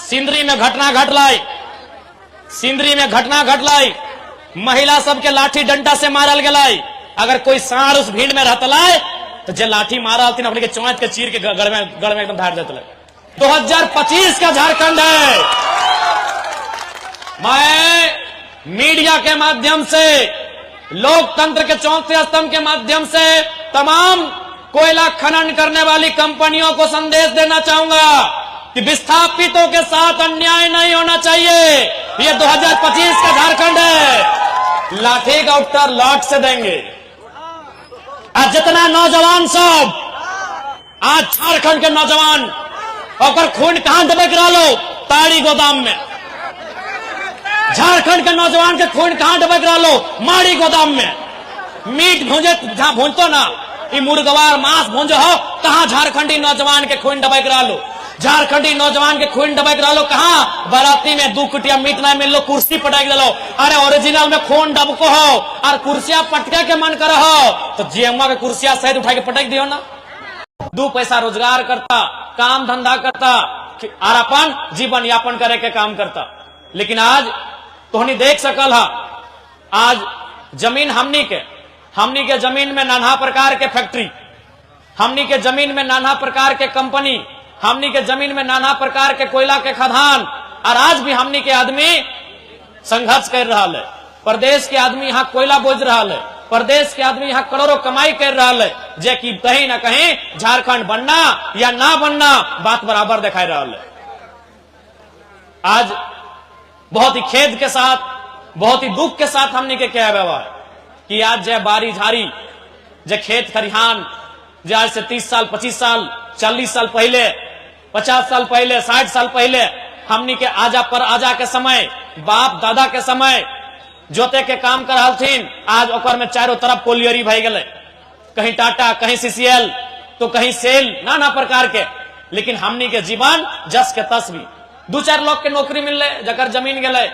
सिंदरी में घटना घट लाई, सिंदरी में घटना घट लाई, महिला सबके लाठी डंडा से मारल गलाई। अगर कोई सार उस भीड़ में रहतलाय तो जे लाठी मारा हथिन अपने के चौंत के चीर के गड़ में एकदम धार देते। 2025 का झारखंड है। मैं मीडिया के माध्यम से, लोकतंत्र के चौथे स्तंभ के माध्यम से तमाम कोयला खनन करने वाली कंपनियों को संदेश देना चाहूंगा कि विस्थापितों के साथ अन्याय नहीं होना चाहिए। ये 2025 का झारखंड है। लाठी का उत्तर लाठ से देंगे। आज जितना नौजवान सब, आज झारखंड के नौजवान और खून कहां दबे गिरा लो, ताड़ी गोदाम में। झारखंड के नौजवान के खून कहां दबे गिरा लो, माड़ी गोदाम में। मीट भूंजे जहां भूंजतो ना, ये मुर्गवार मांस भूंजो हो, कहां झारखंडी नौजवान के खून दबे गिरा लो। झारखंडी नौजवान के खून दबे गिरा लो, कहां बाराती में 2 कुटिया मीट ना मिल लो, कुर्सी पटक दे लो। अरे ओरिजिनल में खून डबको हो और कुर्सियां पटके के मन कर हो तो जीएमआ के कुर्सियां सहित उठा के पटक दियो ना। 2 पैसा रोजगार करता, काम धंधा करता और अपन जीवन यापन करे के काम करता। लेकिन आज तोहनी देख सकल हा, आज जमीन हमनी के जमीन में नाना प्रकार के फैक्ट्री, हमनी के जमीन में नाना प्रकार के कंपनी, हमनी के जमीन में नाना प्रकार के कोयला के खदान। और आज भी हमनी के आदमी संघर्ष कर रहा है। प्रदेश के आदमी यहाँ कोयला बोझ रहा है, प्रदेश के आदमी यहाँ करोड़ों कमाई कर रहा है, जे कि कहीं ना कहीं झारखंड बनना या ना बनना बात बराबर दिखाई रहा है। आज बहुत ही खेद के साथ, बहुत ही दुख के साथ हमने के क्या व्यवहार कि आज जय बारी झारी, जय खेत खरिहान, जो आज से 30 साल 25 साल 40 साल पहले, 50 साल पहले, 60 साल पहले हमनी के आजा के समय, बाप दादा के समय जोते के काम कर हलथिन। आज ओकर में चारों तरफ कोलियरी भई गए, कहीं टाटा, कहीं सीसीएल तो कहीं सेल, नाना प्रकार के। लेकिन हमनी के जीवन जस के तस भी 2-4 लोग के नौकरी मिलले, जकर जमीन गए,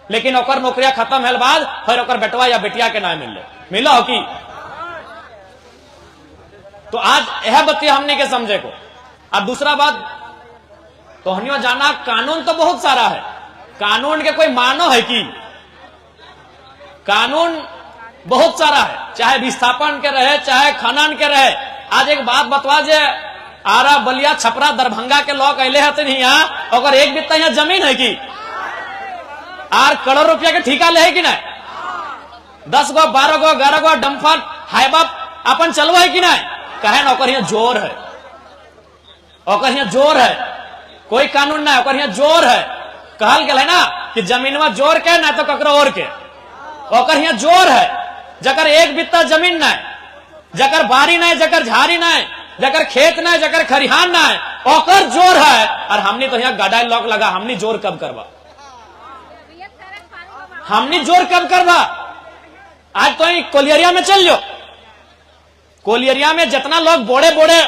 लेकिन ओकर नौकरिया खत्म है बाद फिर ओकर बेटवा या बेटिया के ना मिलो हो की। तो आज यह बत्ती हमने के समझे को। अब दूसरा बात, तोहनियों जाना कानून तो बहुत सारा है, कानून के कोई मानो है कि? कानून बहुत सारा है, चाहे विस्थापन के रहे, चाहे खनन के रहे। आज एक बात बतवा, जे आरा, बलिया, छपरा, दरभंगा के लोग अले हथिन यहाँ, और एक बित्ता यहाँ जमीन है कि? आर करोड़ रुपया के ठिका ले है कि नहीं? 10 गो 12 गो 11 गो डम्फर हाइबा अपन चलो है कि नहीं? कहे ना ओकर यहाँ जोर है, ओकर यहाँ जोर है, कोई कानून ना है, ओकर यहाँ जोर है। कहल गया है ना कि जमीन में जोर के ना तो ककरो और के, ओकर यहाँ जोर है। जकर एक बित्ता जमीन ना है, जकर बारी ना है, जकर झाड़ी ना है, जकर खेत ना है, जकर खरिहान ना है, ओकर जोर है। और हमने तो यहाँ गडाई लॉक लगा, हमने जोर कब करवा? हमने जोर कब करवा? आज तो कोलियरिया में चल लो, कोलियरिया में जितना लोग बड़े बड़े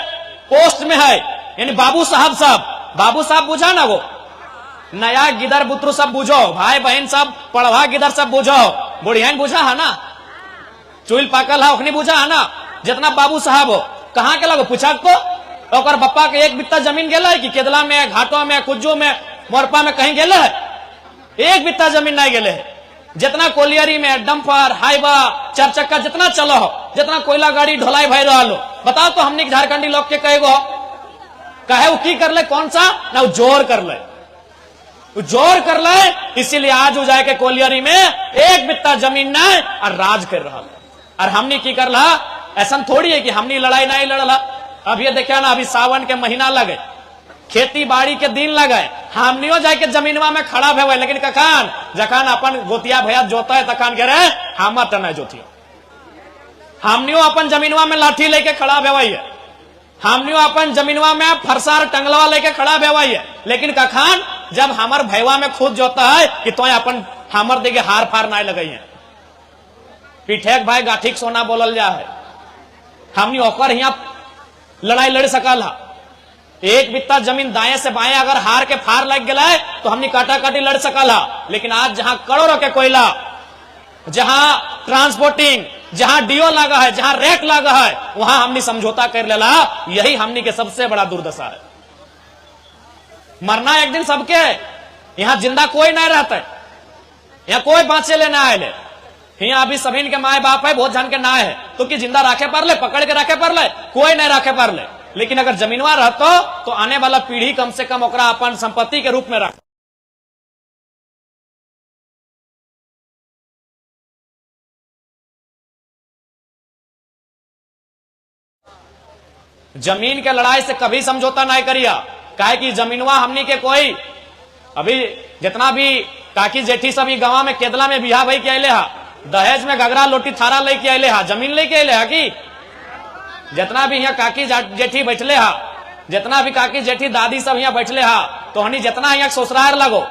पोस्ट में है, यानी बाबू साहब बुझा ना, वो नया गिदर बुत्रु सब बुझो, भाई बहन सब पढ़वा गिदर सब बुझो, बुढ़िया बुझा है ना, चुल पाकल है ओखनी बुझा है ना। जितना बाबू साहब हो, कहाँ के लगो पूछा तो ओकर बप्पा के एक बित्ता जमीन गेला है कि केदला में, घाटों में, कुज्जो में, मोरपा में कहीं गेले है? एक बित्ता जमीन नहीं गेले है। जितना कोलियरी में डंपर, हाइबा, 4 चक्का जितना चलो हो, जितना कोयला गाड़ी ढोलाई भाई रहा लो, बताओ तो हमने झारखंडी लोग के कहेगो कहे वो की कर ले, कौन सा ना जोर कर ले, जोर कर ले। इसीलिए आज हो जाए के कोलियरी में एक बित्ता जमीन ना और राज कर रहा। और हमने की कर रहा, ऐसा थोड़ी है कि हमने लड़ाई नहीं लड़ला। अब ये देखा ना, अभी सावन के महीना लगे, खेती बाड़ी के दिन लगे, हमनियो जाके जमीनवा में खड़ा भे, लेकिन कखान जखान अपन गोतिया भैया जोता है तखान कह रहे हम तना जोतियो, हमनियो अपन जमीनवा में लाठी लेके खड़ा भेवाई है, हमनियो अपन जमीनवा में फरसार टंगलवा लेके खड़ा भेवाई है। लेकिन कखान जब हमर भैवा में खुद जोता है कि तो अपन हमर देखे हार फार ना लगाई है, पिठेक भाई गाठिक सोना बोलल जा है। हमनी ओकर यहाँ लड़ाई लड़ सकल है। एक बित्ता जमीन दाएं से बाएं अगर हार के फार लग गया है तो हमने काटा काटी लड़ सकल है। लेकिन आज जहां करोड़ों के कोयला, जहां ट्रांसपोर्टिंग, जहां डीओ लगा है, जहां रेट लगा है, वहां हमने समझौता कर लेला। यही हमने के सबसे बड़ा दुर्दशा है। मरना एक दिन सबके है। यहाँ जिंदा कोई नहीं रहता है, यहाँ कोई बाँचे ले ना आए। यहाँ अभी सभी के माए बाप है, बहुत जन के ना है, तो कि जिंदा रखे पर ले, पकड़ के रखे पर ले, कोई नहीं रखे पर ले। लेकिन अगर जमीनवा रहतो तो आने वाला पीढ़ी कम से कम ओकरा अपन संपत्ति के रूप में रख। जमीन के लड़ाई से कभी समझौता नहीं करिया, काहे कि जमीनवा हमनी के कोई अभी जितना भी काकी जेठी सभी गांव में केदला में बिहा भाई के अले हा, दहेज में घगरा लोटी थारा लेके अले हा, जमीन लेके अले हा की जितना भी यहाँ काकी जेठी बैठले हा, जितना भी काकी जेठी दादी सब यहाँ बैठले हा, तो हनी जितना यहाँ ससुराल लगो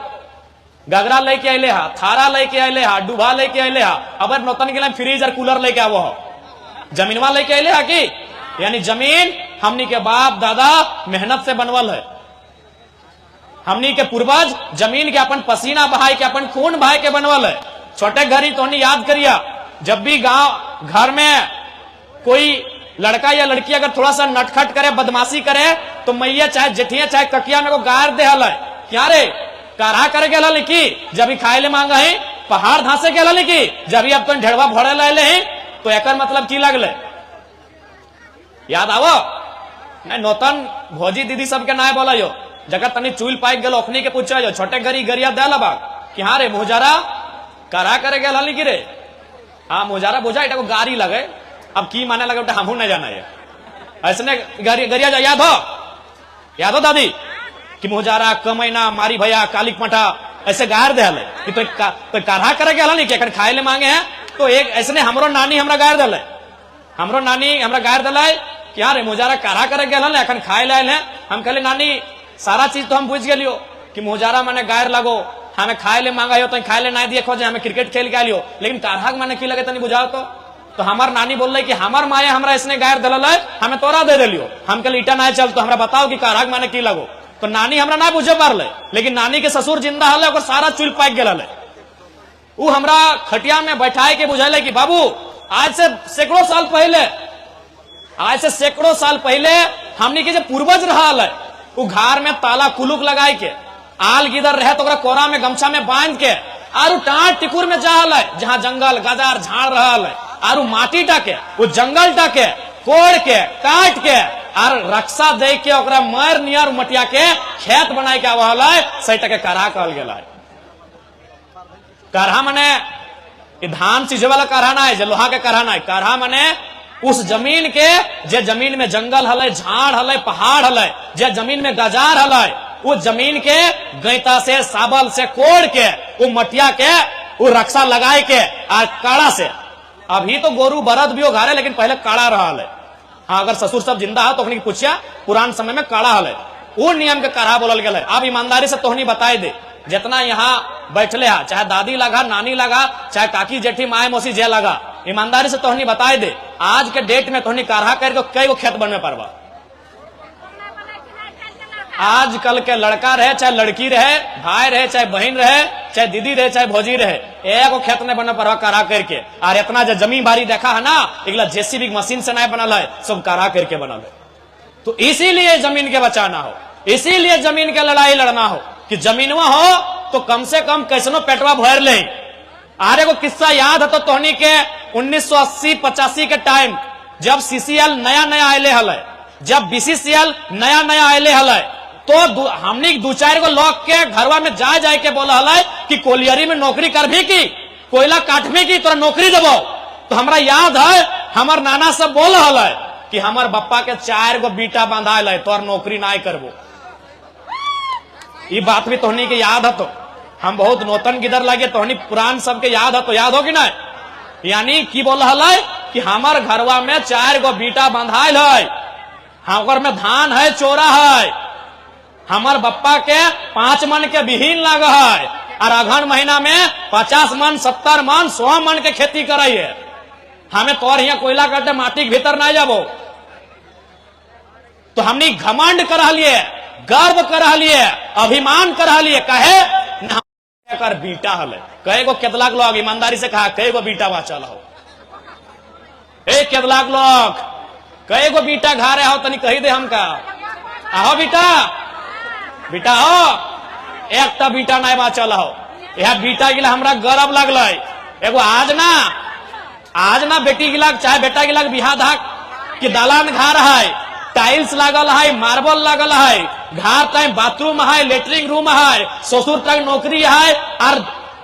घगरा लेके अले हा, थारा लेके अले हा, डूबा लेके अले हा, अब नौतन के लिए फ्रिज और कूलर लेके आवो हो, जमीनवा लेके अले हा की। यानी जमीन हमनी के बाप दादा मेहनत से बनवल है। हमनी के पूर्वज जमीन के अपन पसीना बहाय के अपन खून बहाय के बनवल है। छोटे घरी तो याद करिया, जब भी गांव घर में कोई लड़का या लड़की अगर थोड़ा सा नटखट करे, बदमाशी करे, तो मैया चाहे जेठिया चाहे ककिया में को गार दे हल है, क्या रे काढ़ा करे गेला लिखी, जब खाए ले मांगा है, पहाड़ धांसे गेला लिखी, जब अब तो ढेड़वा भोड़े ले हैं, तो एक मतलब की लगले याद आवो नहीं। नौतन भौजी दीदी सबके ना बोला यो, जगह तनी चूल पाइक गल ओखनी के पूछा जो छोटे घरी गरिया दे लबा कि हाँ रे मुजारा करा करे गेल हली की रे, हाँ मुजारा बुझा इटा को गारी लगे, अब की माने लगे हमू नहीं जाना है। ऐसने गरिया याद हो दादी कि मुजारा कमैना मारी भैया कालिक मठा ऐसे गार दे हले कि तो काढ़ा करे गेल हली कि खाए ले मांगे हैं। तो एक ऐसने हमरो नानी हमरा गार दले, हमरो नानी हमरा गार दले कि हाँ रे मुजारा काढ़ा करे गेल हले अखन खाए लायल है। हम कहले नानी सारा चीज तो हम बुझ गेलियो कि मुजारा माने गायर लगो, हमें खाए ले मांगा हो तो खाए ले नहीं दिए खोजे, हमें क्रिकेट खेल के आलियो, लेकिन काढ़ा माने की लगे तनी बुझाओ तो हमार नानी बोल रही कि हमार माया हमरा इसने गायर दलल है, हमें तोरा दे दिलियो। हम कहले ईटा नहीं चल, तो हमरा बताओ कि काढ़ा माने की लगो। तो नानी हमरा ना बुझे पारले, लेकिन नानी के ससुर जिंदा हले, ओकर सारा चुल पाक गेल हले। उ हमरा खटिया में बैठाए के बुझाले कि बाबू आज से सैकड़ों साल पहले हमनी के जो पूर्वज रहा है, वो घर में ताला कुलुक लगाए के आल गिदर रहे तो कोरा में गमछा में बांध के आरु टाट टिकुर में जा है, जहाँ जंगल गजार झाड़ रहा है, आरु माटी टाके वो जंगल टाके कोड़ के काट के और रक्षा दे के ओकरा मर नियर मटिया के खेत बनाए के आवल है, सही टके काढ़ा कहल गेल है। काढ़ा मने धान चीजे वाला काढ़ा ना है, लोहा के काढ़ा ना है। काढ़ा मने उस जमीन के जे जमीन में जंगल हले, झाड़ हले, पहाड़ हले, जे जमीन में गजार हले, वो जमीन के गैता से साबल से कोड़ के वो मटिया के वो रक्षा लगाए के और काढ़ा से। अभी तो गोरू बरद भी घारे, लेकिन पहले काढ़ा रहा है। हाँ अगर ससुर सब जिंदा है तो पूछिया पुरान समय में काढ़ा हले, वो नियम के काढ़ा बोलल गेल है। अब ईमानदारी से तोहनी बताए दे, जितना यहाँ बैठले हा, चाहे दादी लगा, नानी लगा, चाहे काकी जेठी माए मौसी जे लगा, ईमानदारी से तोहनी बताए दे, आज के डेट में तोहनी काढ़ा करके कई गो खेत बनवे पारबा। आजकल के लड़का रहे चाहे लड़की रहे, भाई रहे चाहे बहन रहे, चाहे दीदी रहे चाहे भौजी रहे, एगो खेत नहीं बने पारबा काढ़ा करके। और इतना जो जमीन बारी देखा है ना, एकला जेसीबी मशीन से नहीं बनल है, सब काढ़ा करके बनल है। तो इसीलिए जमीन के बचाना हो, इसीलिए जमीन के लड़ाई लड़ना हो कि जमीनवा हो तो कम से कम कैसनो पेटवा भर ले। आरे को किस्सा याद है तो तोहनी के 1980-85 के टाइम जब सीसीएल नया नया आये हल, जब बीसीसीएल नया नया आये हल, तो हमने 2-4 गो लोग के घरवा में जाए के बोला हल कि कोलियरी में नौकरी कर भी की, कोयला काट भी की, तोरा नौकरी देबो। तो हमरा याद है हमार नाना सब बोल हल कि हमार बप्पा के 4 गो बेटा बांधाल है, तोर नौकरी ना करबो। ये बात भी तोहनी के याद है, तो हम बहुत नौतन किधर लगे, तोहनी पुरान सबके याद है, तो याद हो कि ना। यानी की बोल है कि हमार घरवा में 4 गो बेटा बांधाल है, हमार में धान है चोरा है, हमार बप्पा के 5 मन के बिहीन लग है, और अगहन महीना में 50 मन 70 मन 100 मन के खेती कराई है। हमें तोर यहाँ कोयला काटे माटी के भीतर ना जाबो, तो हमने घमंड करा लिए, गर्व करा लिए, अभिमान करा लिए, कहे कर बीटा हले। कई गो केतलाक लोग ईमानदारी से कहा कई गो बीटा बाचल हो, एक केतलाक लोग कई गो बीटा घा रहे हो, तनी कही दे हमका आहो बेटा बेटा हो एक तो बेटा नहीं बाचल हो, यह बेटा गिला हमरा गर्व लगल। एगो आज ना बेटी गिला चाहे बेटा गिला बिहा धाक कि दालान घर है, टाइल्स लागल है, मार्बल लागल है, घर तक बाथरूम है, लेटरिंग रूम है, ससुर तक नौकरी है और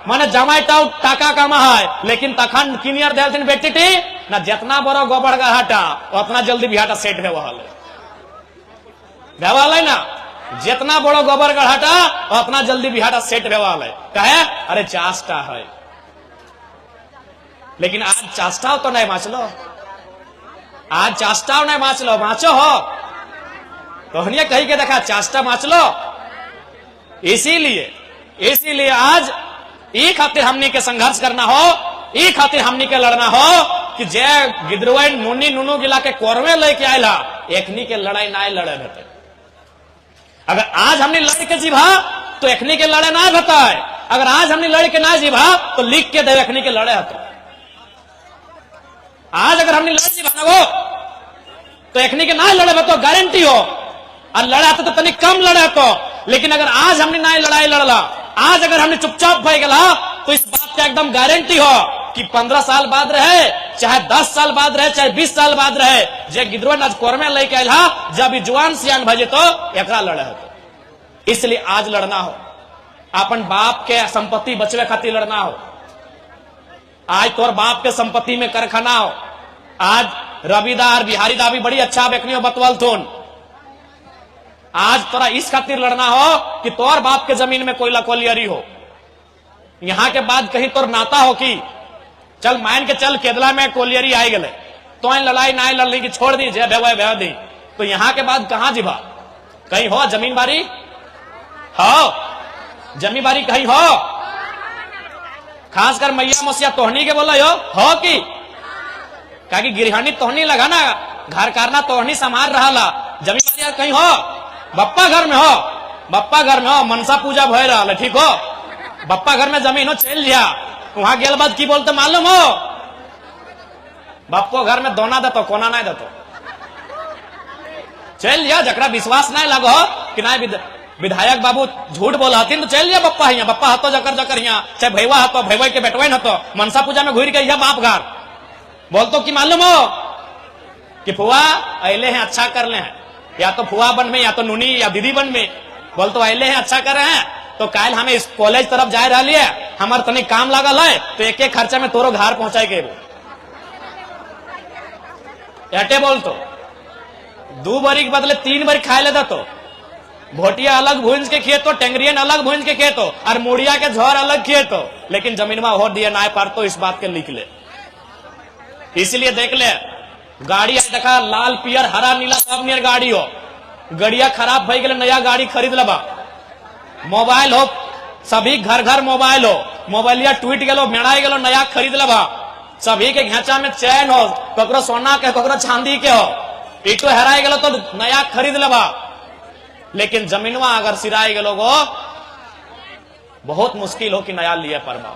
माने जमाई टाका कमा है, लेकिन तखन किनियर दिल बेटी टी ना जितना बड़ो गोबर गहाटा उतना जल्दी बिहाटा सेट भेवल है ना, जितना बड़ो गोबर गढ़ाटा उतना जल्दी बिहाटा सेट भेवल है। कहे अरे चाष्टा है, लेकिन आज चाष्टा तो नहीं बाँचलो, आज चाष्टा नहीं बाँचलो, बाँचो हो तोहनिया कही के देखा चाष्टा बाँचलो। इसीलिए आज ई खातिर हमनी के संघर्ष करना हो, ई खातिर हमनी के लड़ना हो कि जे गिदरुआइन मुन्नी नुनू गिला के कोरवे लेके आयला एकनी के लड़ाई ना लड़े भेटे। अगर आज हमने लड़ के जीभा तो एकनी के लड़े ना भेटा है, अगर आज हमने लड़ के ना जीभा तो लिख के दे एकनी के लड़े हतो। आज अगर हमने लड़ जीभा ना हो तो एकनी के ना लड़े भेटो गारंटी हो, और लड़ा तो तनिक कम लड़े तो। लेकिन अगर आज हमने ना लड़ाई लड़ला, आज अगर हमने चुपचाप भय गला तो इस बात का एकदम गारंटी हो कि 15 साल बाद रहे, चाहे 10 साल बाद रहे, चाहे 20 साल बाद रहे, जे गिदरुआइन आज कोरमे लेके आयल जब जुआन सियान भजे तो एकरा लड़े हो। इसलिए आज लड़ना हो, अपन बाप के संपत्ति बचवे खातिर लड़ना हो। आज तोर बाप के संपत्ति में कर खाना हो। आज रविदार बिहारी दा भी बड़ी अच्छा बेकनी बतवल थोन। आज तोरा इस खातिर लड़ना हो कि तोर बाप के जमीन में कोयला कोलियरी हो, यहां के बाद कहीं तोर नाता हो कि चल मान के चल केदला में कोलियरी आई गए तो लड़ाई ना लड़ने की छोड़ दी जे भेव दी, तो यहां के बाद कहां जीवा? कहीं हो जमीन बारी हो, जमीन बारी कहीं हो, खासकर मैया मसिया तोहनी के बोला हो कि काकि गिरहानी तोहनी लगा ना, घर कारना तोहनी संभाल रहा, जमीन बारी कहीं हो? बप्पा घर में हो, बप्पा घर में हो, मनसा पूजा भय रहा, ठीक हो, बप्पा घर में जमीन हो चल लिया, वहां गेल बाद की बोलते मालूम हो? बापो घर में दोना दतो कोना नहीं दतो, चल लिया। जकरा विश्वास नहीं लगो कि नहीं विधायक बाबू झूठ बोला हथिन तो चल लिया बप्पा हिया, बप्पा हतो जकर हिया, चाहे भैवा हतो भैवा के बेटवाइन हतो, मनसा पूजा में घूर के बाप घर बोलतो कि मालूम हो कि फुआ अले हैं अच्छा कर ले हैं, या तो फुआ बन में, या तो नूनी या दीदी बन में, बोल तो अले हैं अच्छा कर रहे हैं, तो काल हमें इस कॉलेज तरफ जा रहा है, हमारे तनी काम लागल है, तो एक एक खर्चा में तोरो घर पहुंचाए के एटे बोल तो 2 बारी के बदले 3 बारी खाए लेता तो भोटिया अलग भूंज के खेतो, टेंगरियन अलग भूंज के खेतो, और मुड़िया के झोर अलग खेतो, लेकिन जमीन में हो दिया ना पार तो इस बात के लिख ले। इसलिए देख ले गाड़ी देखा लाल पियर हरा नीला सब नियर गाड़ी हो, गड़िया खराब भई गए नया गाड़ी खरीद लबा, मोबाइल हो सभी घर घर मोबाइल हो, मोबाइलिया टूट गलो मेड़ाई गलो नया खरीद लबा, सभी के घेचा में चैन हो, ककरो सोना के ककरो चांदी के हो, ईटो हेराई गलो तो नया खरीद लबा। लेकिन जमीनवा अगर सिराई गलो गो बहुत मुश्किल हो कि नया लिए परबा,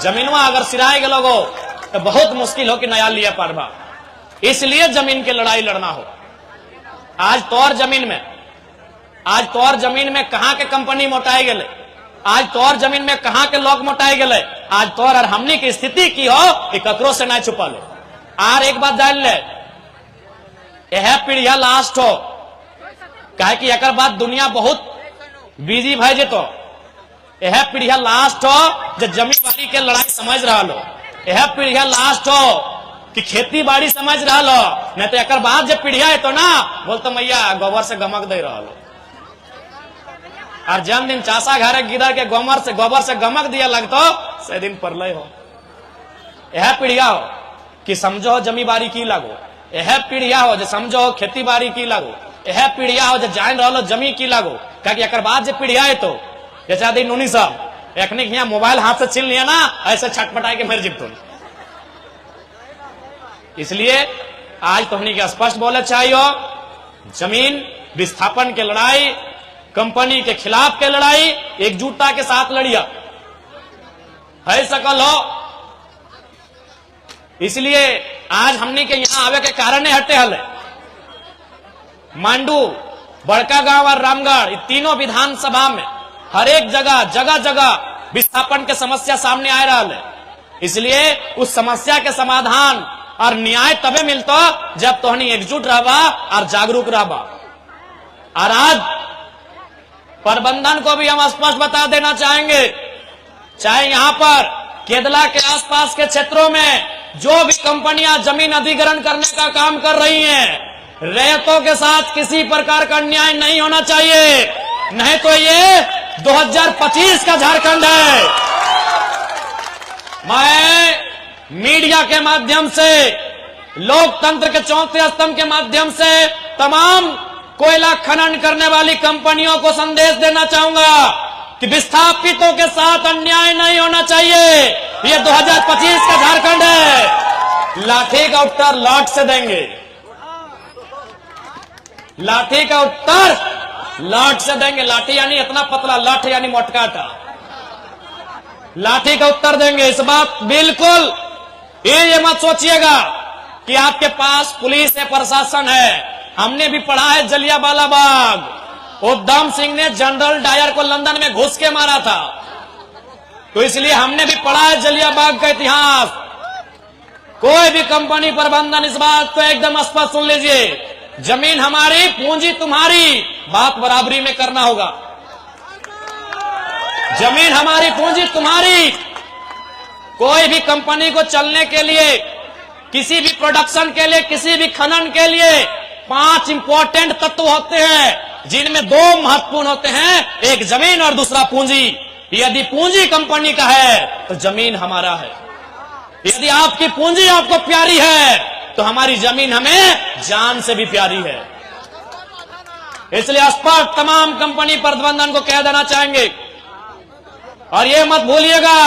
जमीनवा अगर सिराई गलो गो तो बहुत मुश्किल हो कि नया लिए परबा। इसलिए जमीन के लड़ाई लड़ना हो। आज तोर जमीन में कहां के कंपनी मोटाई गए, आज तोर जमीन में कहां के लोग मोटाई गए, आज तोर और हमनी की स्थिति की हो कि ककरो से ना छुपा लो। आर एक बात जान ले, यह पीढ़िया लास्ट हो, कहे कि एक बाद दुनिया बहुत बिजी भय जेतो, यह पीढ़िया लास्ट हो जो जमीन बाड़ी के लड़ाई समझ रहा लो, यह पीढ़िया लास्ट हो कि खेती बाड़ी समझ रहा लो, नहीं तो एक बाद जब पीढ़िया है तो ना बोलते मैया गोबर से गमक दे रहा लो, और जन दिन चासा घरे गिदर के गोबर से गमक दिया लगतो से दिन परलय हो। यह पीढ़िया हो कि समझो जमी बाड़ी की लागो, यह पीढ़िया हो जो समझो खेती बाड़ी की लागो, यह पीढ़िया हो जो जान रहा जमी की लागो, क्या एक बाद जब पीढ़िया है तो जैसा दिन नूनी साहब एखने यहाँ मोबाइल हाथ से छीन लिया ना ऐसे छटपटाए के मर जितो। इसलिए आज तो हमने के स्पष्ट बोले चाहिए, जमीन विस्थापन के लड़ाई, कंपनी के खिलाफ के लड़ाई एकजुटता के साथ लड़िया है सकल हो। इसलिए आज हमने के यहां आवे के कारण हटे हले मांडू बड़कागांव और रामगढ़, ये तीनों विधानसभा में हर एक जगह जगह जगह विस्थापन के समस्या सामने आ रहा है। इसलिए उस समस्या के समाधान और न्याय तबे मिलता जब तोहनी एकजुट रहबा और जागरूक रहबा। और आज प्रबंधन को भी हम स्पष्ट बता देना चाहेंगे, चाहे यहां पर केदला के आसपास के क्षेत्रों में जो भी कंपनियां जमीन अधिग्रहण करने का काम कर रही हैं, रैयतों के साथ किसी प्रकार का अन्याय नहीं होना चाहिए, नहीं तो ये 2025 का झारखंड है। मैं मीडिया के माध्यम से, लोकतंत्र के चौथे स्तंभ के माध्यम से तमाम कोयला खनन करने वाली कंपनियों को संदेश देना चाहूंगा कि विस्थापितों के साथ अन्याय नहीं होना चाहिए। ये 2025 का झारखंड है। लाठी का उत्तर लाठ से देंगे, लाठी का उत्तर लाठ से देंगे। लाठी यानी इतना पतला, लाठ यानी मोटकाटा। लाठी का उत्तर देंगे, इस बात बिल्कुल ये मत सोचिएगा कि आपके पास पुलिस है, प्रशासन है। हमने भी पढ़ा है जलियांवाला बाग, उधम सिंह ने जनरल डायर को लंदन में घुस के मारा था, तो इसलिए हमने भी पढ़ा है जलियांवाला बाग का इतिहास। कोई भी कंपनी प्रबंधन इस बात को एकदम स्पष्ट सुन लीजिए, जमीन हमारी, पूंजी तुम्हारी, बात बराबरी में करना होगा। जमीन हमारी, पूंजी तुम्हारी। कोई भी कंपनी को चलने के लिए, किसी भी प्रोडक्शन के लिए, किसी भी खनन के लिए 5 इंपॉर्टेंट तत्व होते हैं, जिनमें 2 महत्वपूर्ण होते हैं, एक जमीन और दूसरा पूंजी। यदि पूंजी कंपनी का है तो जमीन हमारा है। यदि आपकी पूंजी आपको प्यारी है तो हमारी जमीन हमें जान से भी प्यारी है। इसलिए स्पष्ट तमाम कंपनी प्रबंधन को कह देना चाहेंगे। और ये मत भूलिएगा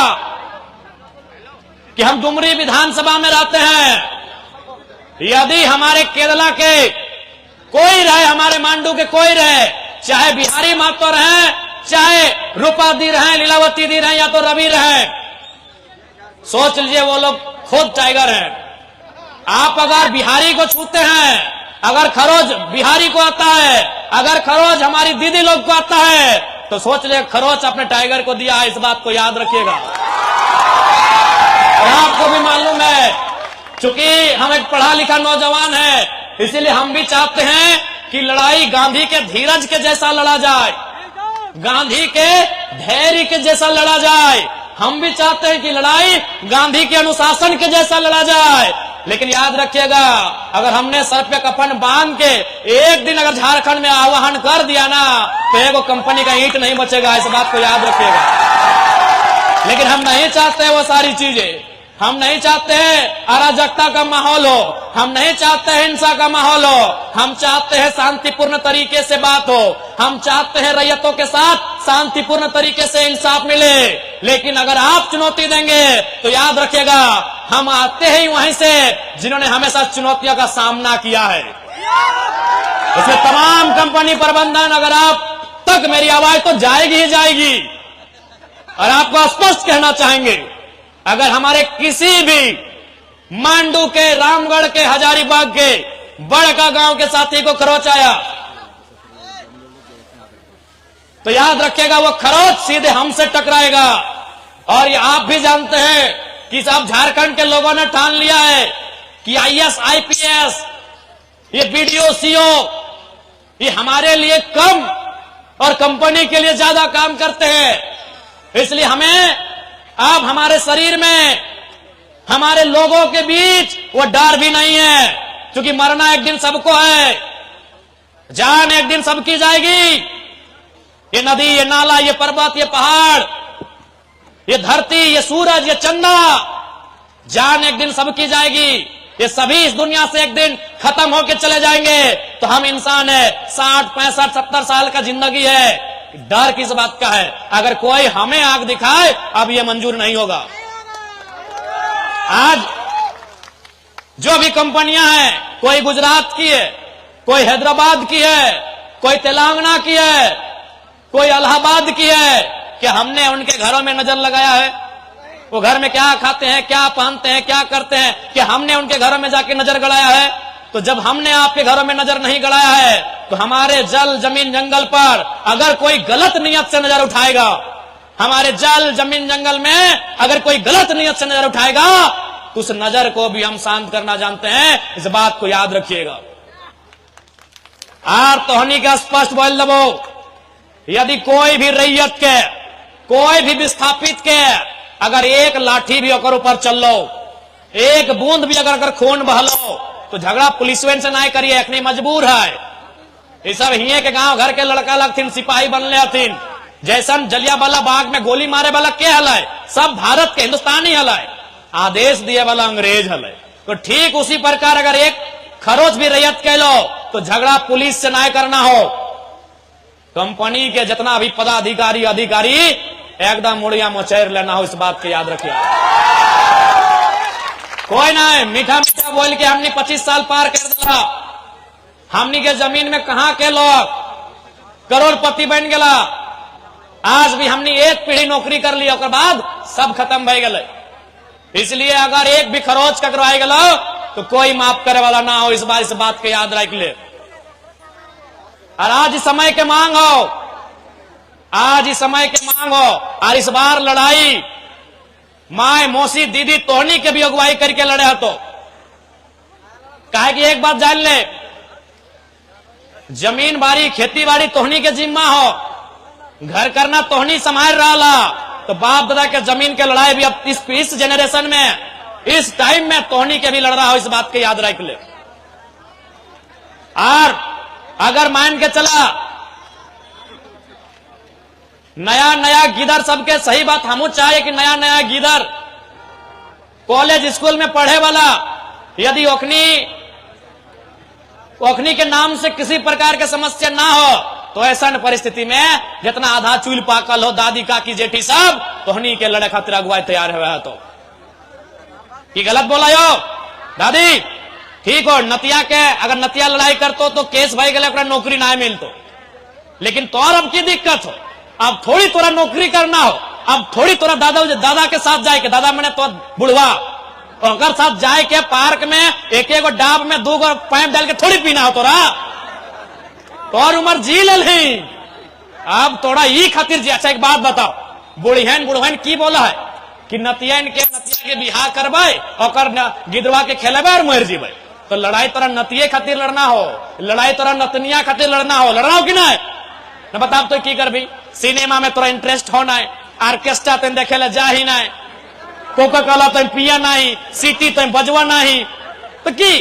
कि हम डुमरी विधानसभा में रहते हैं। यदि हमारे केरला के कोई रहे, हमारे मांडू के कोई रहे, चाहे बिहारी महतो रहे, चाहे रूपा दी रहे, लीलावती दी रहे, या तो रवि रहे, सोच लीजिए वो लोग खुद टाइगर हैं। आप अगर बिहारी को छूते हैं, अगर खरोज बिहारी को आता है, अगर खरोज हमारी दीदी लोग को आता है, तो सोच लीजिए खरोच अपने टाइगर को दिया है। इस बात को याद रखिएगा। और आपको भी मालूम है, चूंकि हम एक पढ़ा लिखा नौजवान है, इसीलिए हम भी चाहते हैं कि लड़ाई गांधी के धीरज के जैसा लड़ा जाए, गांधी के धैर्य के जैसा लड़ा जाए। हम भी चाहते हैं कि लड़ाई गांधी के अनुशासन के जैसा लड़ा जाए। लेकिन याद रखिएगा, अगर हमने सर पे कफन बांध के एक दिन अगर झारखंड में आह्वान कर दिया ना, तो एगो कंपनी का ईंट नहीं बचेगा। इस बात को याद रखिएगा। लेकिन हम नहीं चाहते वो सारी चीजें। हम नहीं चाहते हैं अराजकता का माहौल हो, हम नहीं चाहते हैं हिंसा का माहौल हो, हम चाहते हैं शांतिपूर्ण तरीके से बात हो, हम चाहते हैं रैयतों के साथ शांतिपूर्ण तरीके से इंसाफ मिले। लेकिन अगर आप चुनौती देंगे तो याद रखिएगा, हम आते हैं वहीं से जिन्होंने हमेशा चुनौतियों का सामना किया है। इसमें तमाम कंपनी प्रबंधन, अगर आप तक मेरी आवाज तो जाएगी ही जाएगी। और आपको स्पष्ट कहना चाहेंगे, अगर हमारे किसी भी मांडू के, रामगढ़ के, हजारीबाग के, बड़कागांव के साथी को खरोच आया, तो याद रखिएगा वो खरोच सीधे हमसे टकराएगा। और ये आप भी जानते हैं कि सब झारखंड के लोगों ने ठान लिया है कि आईएएस, आईपीएस, ये बीडीओ, सीओ, ये हमारे लिए कम और कंपनी के लिए ज्यादा काम करते हैं। इसलिए हमें अब हमारे शरीर में, हमारे लोगों के बीच वो डर भी नहीं है, क्योंकि मरना एक दिन सबको है, जान एक दिन सबकी जाएगी। ये नदी, ये नाला, ये पर्वत, ये पहाड़, ये धरती, ये सूरज, ये चंदा, जान एक दिन सबकी जाएगी। ये सभी इस दुनिया से एक दिन खत्म होके चले जाएंगे। तो हम इंसान है, 60, 65, 70 साल का जिंदगी है, डर किस बात का है? अगर कोई हमें आग दिखाए, अब यह मंजूर नहीं होगा। आज जो भी कंपनियां हैं, कोई गुजरात की है, कोई हैदराबाद की है, कोई तेलंगाना की है, कोई इलाहाबाद की है, क्या हमने उनके घरों में नजर लगाया है? वो घर में क्या खाते हैं, क्या पहनते हैं, क्या करते हैं, क्या हमने उनके घरों में जाके नजर गड़ाया है? तो जब हमने आपके घरों में नजर नहीं गड़ाया है, तो हमारे जल जमीन जंगल पर अगर कोई गलत नियत से नजर उठाएगा, हमारे जल जमीन जंगल में अगर कोई गलत नियत से नजर उठाएगा, तो उस नजर को भी हम शांत करना जानते हैं। इस बात को याद रखिएगा। आर तोहनी का स्पष्ट बोल दबो, यदि कोई भी रैयत के, कोई भी विस्थापित के अगर एक लाठी भी ओकर ऊपर चल लो, एक बूंद भी अगर खून बहलो, तो झगड़ा पुलिसवन से ना करिए, अखनी मजबूर है। ये सब हिये के गांव घर के लड़का लगथिन, सिपाही बनले हथिन। जैसन जलियांवाला बाग में गोली मारे वाला के हलाय, सब भारत के हिंदुस्तानी हलाय, आदेश दिए वाला अंग्रेज हलाय। तो ठीक उसी प्रकार अगर एक खरोच भी रैयत कह लो, तो झगड़ा पुलिस से ना करना हो। कंपनी के जितना भी पदाधिकारी अधिकारी एकदम मुड़िया मोचैर लेना हो, इस बात को याद रखिए। कोई ना है मीठा मीठा बोल के हमने 25 साल पार कर दिया, हमनी के जमीन में कहां के लोग करोड़पति बन गया। आज भी हमने एक पीढ़ी नौकरी कर ली, उसके बाद सब खत्म भय गए। इसलिए अगर एक भी खरोच करवाई गलो, तो कोई माफ करे वाला ना हो, इस बात को याद रख ले। और आज इस समय के मांग हो, आज इस समय के मांग हो, और इस बार लड़ाई माए मौसी दीदी तोहनी के भी अगुवाई करके लड़े हो। तो काहे कि एक बात जान ले, जमीन बाड़ी खेती बाड़ी तोहनी के जिम्मा हो, घर करना तोहनी संभाल रहा। तो बाप दादा के जमीन के लड़ाई भी अब इस जनरेशन में, इस टाइम में तोहनी के भी लड़ रहा हो, इस बात को याद रख ले। और अगर मान के चला नया नया गिदर सबके, सही बात हम चाहे कि नया नया गिदर कॉलेज स्कूल में पढ़े वाला, यदि ओखनी के नाम से किसी प्रकार की समस्या ना हो, तो ऐसा परिस्थिति में जितना आधा चूल पाकल हो, दादी काकी जेठी सब तोहनी के लड़े खातिर अगुवाई तैयार हुआ है। तो की गलत बोला यो दादी? ठीक हो, नतिया के अगर नतिया लड़ाई करतो तो केस भाई गले नौकरी ना मिलतो, लेकिन तोर अब की दिक्कत हो, अब थोड़ी तोरा नौकरी करना हो, अब थोड़ी तोरा दादा के साथ जाए के, दादा मैंने तो बुढ़वा और साथ जाए के पार्क में एक एक डाब में 2 पाइप डाल के थोड़ी पीना हो तोरा, तोर उम्र जी ले। अब तोड़ा ई खातिर जी। अच्छा एक बात बताओ, बुढ़हन की बोला है कि नतिया के बिहार करबे और गिदवा के खेलेबे और मर जीबे। तो लड़ाई तोरा नतिये खातिर लड़ना हो, लड़ाई तोरा नतनिया खातिर लड़ना हो, लड़ना हो कि ना? न बता तो की करबी? सिनेमा में तोरा इंटरेस्ट होना है, ऑर्केस्ट्रा तेन देखे ला जा ही ना, कोका कोला तेन पिया नहीं, सीटी तेन बजवा नहीं, तो की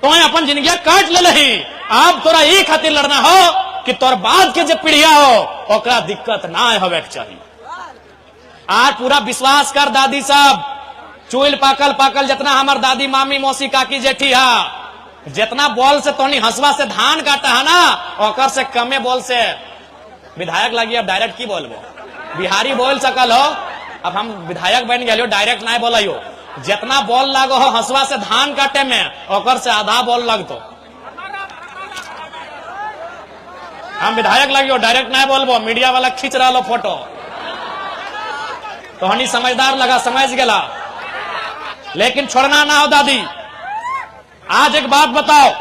तो अपन जिंदगी काट ले लही। अब तोरा ये खातिर लड़ना हो कि तोर बाद के जो पीढ़िया हो ओकरा दिक्कत ना होवे के चाहिए। आज पूरा विश्वास कर दादी साहब, चूल पाकल पाकल जितना हमार दादी मामी मौसी काकी जेठी है, जितना बॉल से तोनी हंसवा से धान काटा है ना, ओकर से कमे बॉल से विधायक लगी। अब डायरेक्ट की बोलबो, बिहारी बोल सकल हो, अब हम विधायक बन गए, डायरेक्ट ना बोलो। जितना बॉल लागो हो हंसवा से धान काटे में, ओकर से आधा बॉल लगतो। हम विधायक लगियो, डायरेक्ट ना बोलबो, मीडिया वाला खींच रहा लो फोटो, तो हनी समझदार लगा, समझ गया। लेकिन छोड़ना ना हो दादी। आज एक बात बताओ,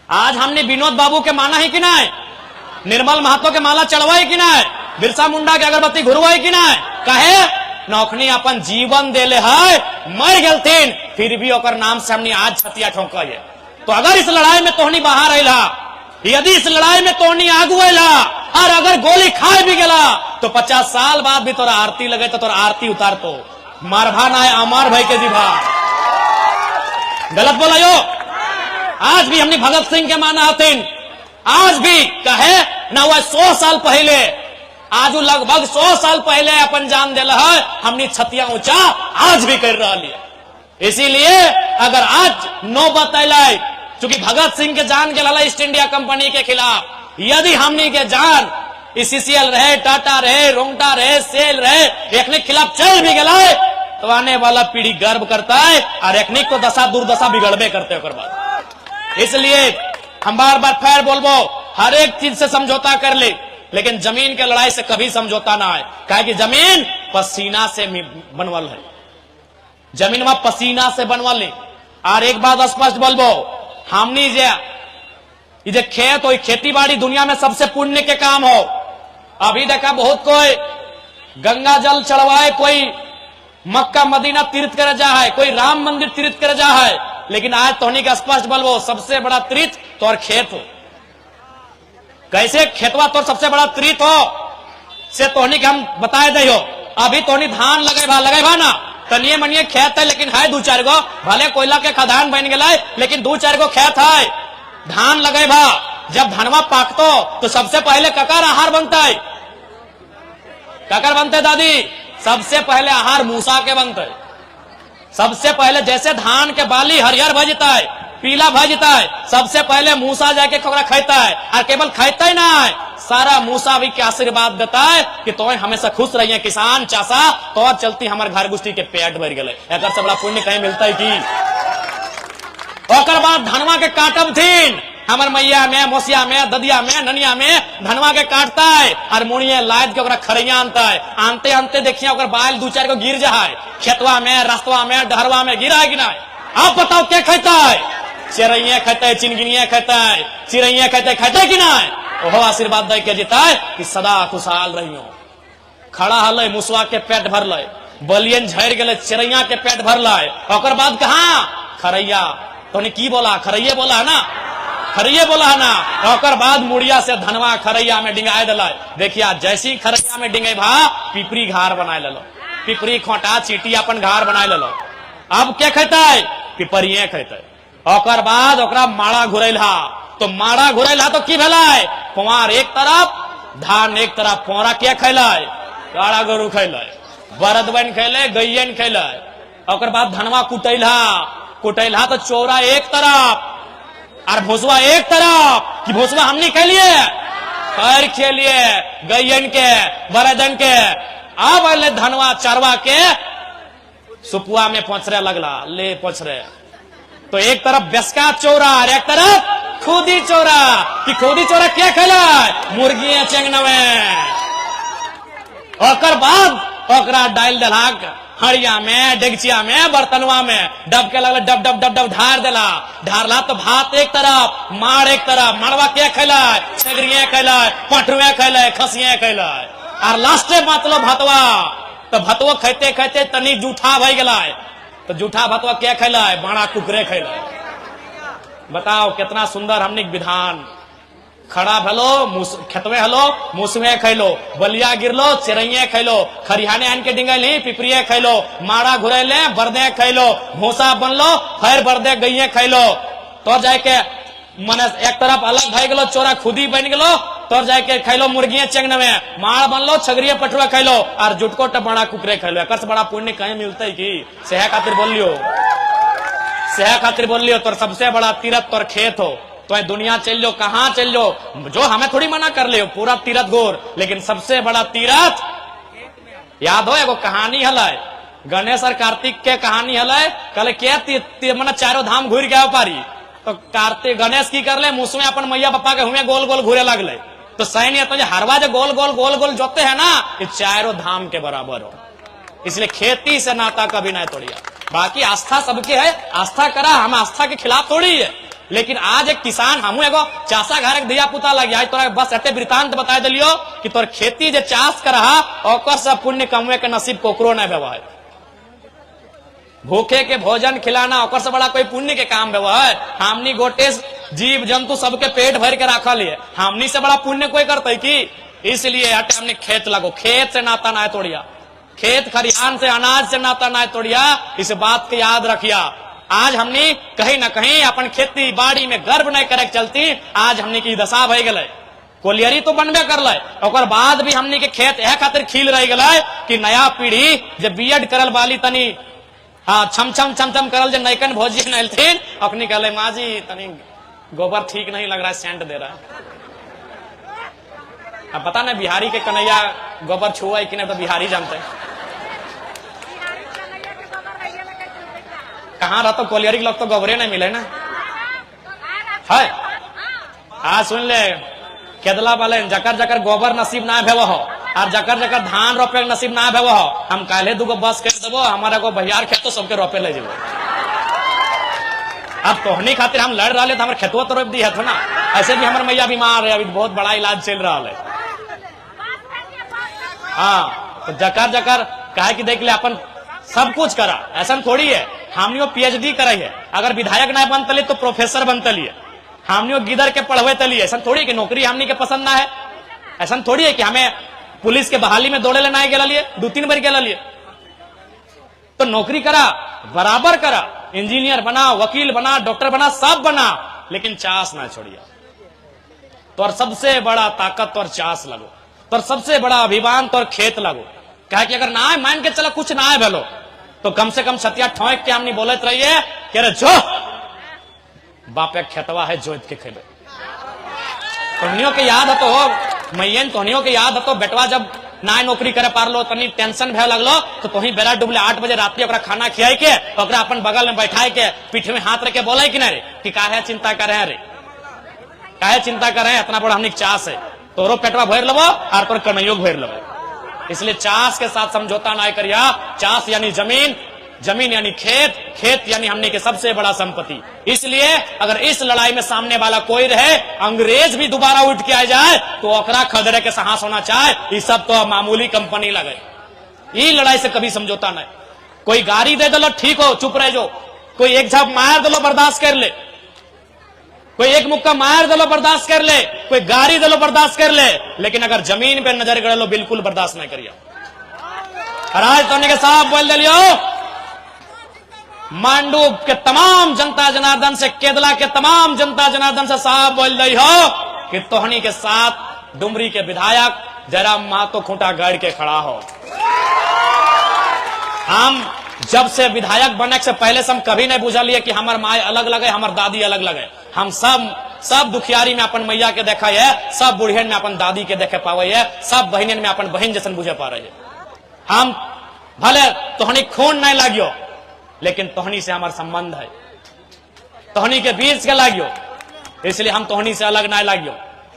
आज हमने विनोद बाबू के माना है कि ना, निर्मल महतो के माला चढ़वाई कि ना, बिरसा मुंडा के अगरबत्ती घुरवाई कि ना? कहे नौखनी अपन जीवन देले है, मर गलतीन, फिर भी ओकर नाम से हमने आज छतिया ठोका। तो अगर इस लड़ाई में तोहनी बाहर आइला, यदि इस लड़ाई में तोहनी आगू आइला और अगर गोली खाए भी गला, तो 50 साल बाद भी तोरा आरती लगे तो तोरा आरती उतार तो मारभा ना है, अमर भाई के जीभा। गलत बोला यो। आज भी हमने भगत सिंह के माना हथिन, आज भी कहे ना वह 100 साल पहले, आज लगभग 100 साल पहले अपन जान दिला है, हमने छतिया ऊंचा आज भी कर रहा लिया। इसीलिए अगर आज नौबत आए, चूंकि भगत सिंह के जान के लाला ईस्ट इंडिया कंपनी के खिलाफ, यदि हमने के जान सीसीएल रहे, टाटा रहे, रोंगटा रहे, सेल रहे, एक के खिलाफ चल भी गए, तो आने वाला पीढ़ी गर्व करता है और एक को दशा दुर्दशा बिगड़बे करते बाद। इसलिए हम बार बार फिर बोलबो, हर एक चीज से समझौता कर ले, लेकिन जमीन के लड़ाई से कभी समझौता ना है। काहे कि जमीन पसीना से बनवल है, जमीन में पसीना से बनवल है। और एक बात स्पष्ट बोलबो, हमनी जे खेत हो, खेती बाड़ी दुनिया में सबसे पुण्य के काम हो। अभी देखा बहुत कोई गंगा जल चढ़वाए, कोई मक्का मदीना तीर्थ करे जा है, कोई राम मंदिर तीर्थ करे जा है, लेकिन आज तोहनी का स्पष्ट बलवो सबसे बड़ा तीर्थ तोर खेत हो। कैसे खेतवा तोर सबसे बड़ा तीर्थ हो से तोहनी के हम बताए दे हो। अभी तोहनी धान लगे भा ना, तनिए मनिए खेत है, लेकिन है 2-4 गो, भले कोयला के खदान बन गए, लेकिन 2-4 गो खेत है, धान लगे भा। जब धनवा पाकतो तो सबसे पहले ककर आहार बनता है, ककर बनते दादी, सबसे पहले आहार मूसा के बनते। सबसे पहले जैसे धान के बाली हरियर भजता है, पीला भजता है, सबसे पहले मूसा जाके खोकरा खाता है, और केवल खाता ही ना है, सारा मूसा भी के आशीर्वाद देता है कि तो हमेशा खुश रहिए किसान चासा, तो चलती हमारे घर गुस्ती के पेट भर गए। एक से बड़ा पुण्य कहीं मिलता है कि ओकर बाद धनवा के काटब थीन, हमर मैया में, मोसिया में, ददिया में, ननिया में धनवा के काटता है, और मुड़िए लाद के ओकरा खरैया आनता है। आनते आनते देखिए ओकर बाल 2-4 को गिर जाए, खेतवा में, रास्तवा में, डहरवा में गिरा है कि नहीं। आप बताओ क्या खाता है? चिड़ैया खाता है, चिनगिनिया खाता है, चिड़ैया खाता है कि नहीं। ओहो आशीर्वाद दे के जीता है कि सदा खुशहाल रहियो। खड़ा हल मुसवा के पेट भरल, बलियन झड़ गए, चिड़ैया के पेट भरल, ओकर बाद कहा खरैया, तो की बोला, खरैये बोला है ना, खरैये बोला है ना। ओकर बाद मुड़िया से धनवा खरैया में डिंगाए दिला। देखिए जैसी खरैया में डिंगे भा, पिपरी घार बनाए लो, पिपरी खोटा चीटी अपन घार बनाए लो। अब क्या खाता है? पिपरिये खाता है। ओकर बाद ओकरा माड़ा घुरैला, तो माड़ा घुरैला तो की भेला, पुआर एक तरफ, धान एक तरफ। पोरा क्या खैला, गाड़ा गरु खैला, बरदबन खैले, गैयन खैला। ओकर बाद धनवा कुटैला तो चौरा एक तरफ और भोसवा एक तरफ, कि भोसवा हमने खेलिए पैर खेलिए गैयन के, बरदन के। अब अले धनवा चरवा के सुपुआ में पहुंचरे लगला, ले पहुंचरे, तो एक तरफ बेसका चौरा और एक तरफ खुदी चौरा, कि खुदी चौरा क्या खेला, मुर्गी चेंगनवे। ओकर बाद ओकरा डाल दलाक हड़िया में, डेगचिया में, बर्तनवा में डब के लगल, डब डब डब डब ढार देला, ढारला तो भात एक तरफ, माड़ एक तरफ। माड़वा क्या खेला, छगरिया खेला, पटुआ खेला, खसिया खेला, और लास्टे बातलो भतवा। तो भतवा खाते खाते तनी जूठा भई गला, तो जूठा भतवा क्या खेला, बाड़ा कुकरे खेला। बताओ कितना सुंदर हमने विधान। खड़ा भलो, खेतवे हलो, मुसवे खैलो, बलिया गिरलो, चिड़ैया खैलो, खरिहाने आन के डिंगल ही, पिपरिये खैलो, माड़ा घुरैले, बरदे खैलो, भूसा बनलो, फिर बरदे गैये खैलो। तो जाके मने एक तरफ अलग भाई गलो, चोरा खुदी बन गलो, तो जाके खैलो मुर्गिया चंगन में, माड़ बनलो, छगरिया पटुआ खैलो, और जुटकोट बड़ा कुकरे खैलो। एक से बड़ा पुण्य कहीं मिलता है कि सेहा खातिर बोल लियो, सेहा खातिर बोल लियो। तोर सबसे बड़ा तीरथ तोर खेत हो, तो दुनिया चल लो, कहां चल लो, जो हमें थोड़ी मना कर ले, पूरा तीरथ गोर, लेकिन सबसे बड़ा तीरथ याद हो। एगो कहानी हल, गणेश और कार्तिक के कहानी हल, कल के मना चारों धाम घूर गया पारी, तो कार्तिक गणेश की कर ले, मुसमें अपन मैया पापा के हुए गोल गोल घूरे लगले, तो सैन्य तो हरवा जो गोल गोल गोल गोल जोते है ना, ये चारों धाम के बराबर हो। इसलिए खेती से नाता कभी नहीं तोड़िया। बाकी आस्था सबके है, आस्था करा, हम आस्था के खिलाफ थोड़ी है। लेकिन आज एक किसान, हमू एगो चासा घर एक दिया पुता लग गया, तोरा बस एते वृतांत बता दिलियो कि तोर खेती जे चाष करहा, ओकर सब पुण्य कमवे के नसीब कोकरो नहीं भेवा है। भूखे के भोजन खिलाना ओकर से बड़ा कोई पुण्य के काम भेवा है। हमनी गोटे जीव जंतु सबके पेट भर के रखा लिए, हमनी से बड़ा पुण्य कोई करते की। इसलिए हटे हमने खेत लगो, खेत से नाता ना तोड़िया, खेत खरियान से अनाज से नाता ना तोड़िया। इस बात के याद रखिया। आज हमने कहीं ना कहीं अपन खेती बाड़ी में गर्व नहीं करे चलती, आज हमने की दशा भई गए। कोलियरी तो बनबे कर ले, ओकर बाद भी हमने के खेत ए खातिर खिल रह गए कि नया पीढ़ी जब बीएड करल वाली तनी हाँ छम छम छम छम करल, जो नैकन भोजी नलथिन, अपनी कहले माँ जी तनी गोबर ठीक नहीं लग रहा है, सेंट दे रहा है। अब पता नहीं बिहारी के कन्हैया गोबर छुआ है कि नहीं, तो बिहारी जानते हैं। कहाँ रहते कोलियरी के लोग तो गोबरे नहीं मिले ना है। हाँ सुन ले, केदला वाले जकर जकर गोबर नसीब ना भेव हो, और जकर जकर धान रोपे नसीब ना भेव हो, हम काले दूगो बस कर देवो, हमारा को बहियार खेतो सबके रोपे ले जेबो। अब तोहनी खातिर हम लड़ रहा है तो हमारे खेतवा तो रोप दी है तो ना, ऐसे भी हमारे मैया बीमार है, अभी बहुत बड़ा इलाज चल रहा है। हाँ, तो जकर जकर कहे कि देख ले अपन सब कुछ करा, ऐसा थोड़ी है। हमने पीएचडी कराई है, अगर विधायक ना बनतली तो प्रोफेसर बनतली है। हमने गिदर के पढ़वे तली, ऐसा थोड़ी कि नौकरी हमनी के पसंद ना है। ऐसा थोड़ी है कि हमें पुलिस के बहाली में दौड़े लेना गेला लिए 2-3 बार गेला लिए। तो नौकरी करा, बराबर करा, इंजीनियर बना, वकील बना, डॉक्टर बना, सब बना, लेकिन चास ना छोड़िया। तो सबसे बड़ा ताकत और चास लगो, तो सबसे बड़ा अभिमान तो खेत लगो। कहे कि अगर ना है, मान के चला कुछ ना है भलो, तो कम से कम छतिया ठोंक के हमने बोलत रहिए कि अरे जो बापे खेतवा है जोत के खेबे। तोहनियों के याद है तो मैयन, तोहनियों के याद है तो बेटवा जब ना नौकरी करे पारलो तनी टेंशन भय लगलो तो तोही बेरा डुबले 8 बजे रात्रि ओकरा खाना खियाई के ओकरा अपन बगल में बैठाए के पीठ में हाथ रख के बोले कि नहीं रे कि काहे चिंता कर रहे रे, काहे चिंता कर रहे हैं, इतना बड़ा हमने चास है, तोरो पेटवा भर लबो और तोर कन्हैयो भर लबो। इसलिए चास के साथ समझौता ना करिया। चास यानी जमीन, जमीन यानी खेत, खेत यानी हमने के सबसे बड़ा संपत्ति। इसलिए अगर इस लड़ाई में सामने वाला कोई रहे, अंग्रेज भी दोबारा उठ के आ जाए तो ओकरा खदरे के साहस होना चाहे। ये सब तो मामूली कंपनी लगे, ये लड़ाई से कभी समझौता नहीं। कोई गाड़ी दे दलो ठीक हो, चुप रह जो, कोई एक झाप मार दलो बर्दाश्त कर ले, कोई एक मुक्का मार दलो बर्दाश्त कर ले, कोई गाड़ी दलो बर्दाश्त कर ले, लेकिन अगर जमीन पे नजर गड़ लो बिल्कुल बर्दाश्त नहीं करिए। राज तो के साहब बोल दिलियो, मांडू के तमाम जनता जनार्दन से, केदला के तमाम जनता जनार्दन से साहब बोल रही हो कि तोहनी के साथ डुमरी के विधायक जरा मातो खूंटा गाड़ के खड़ा हो। हम जब से विधायक बनने से पहले से हम कभी नहीं बुझा लिए कि हमार माए अलग लगे, हमार दादी अलग लगे। हम सब दुखियारी में अपन मैया के देखा है, सब बुढ़ियन में अपन दादी के देखे पावे है, सब बहनियन में अपन बहन जैसन बुझे पा रहे है। हम भले तोहनी खून नहीं लागियो, लेकिन तोहनी से हमार संबंध है, तोहनी के बीच के लागियो, इसलिए हम तोहनी से अलग नहीं लागियो।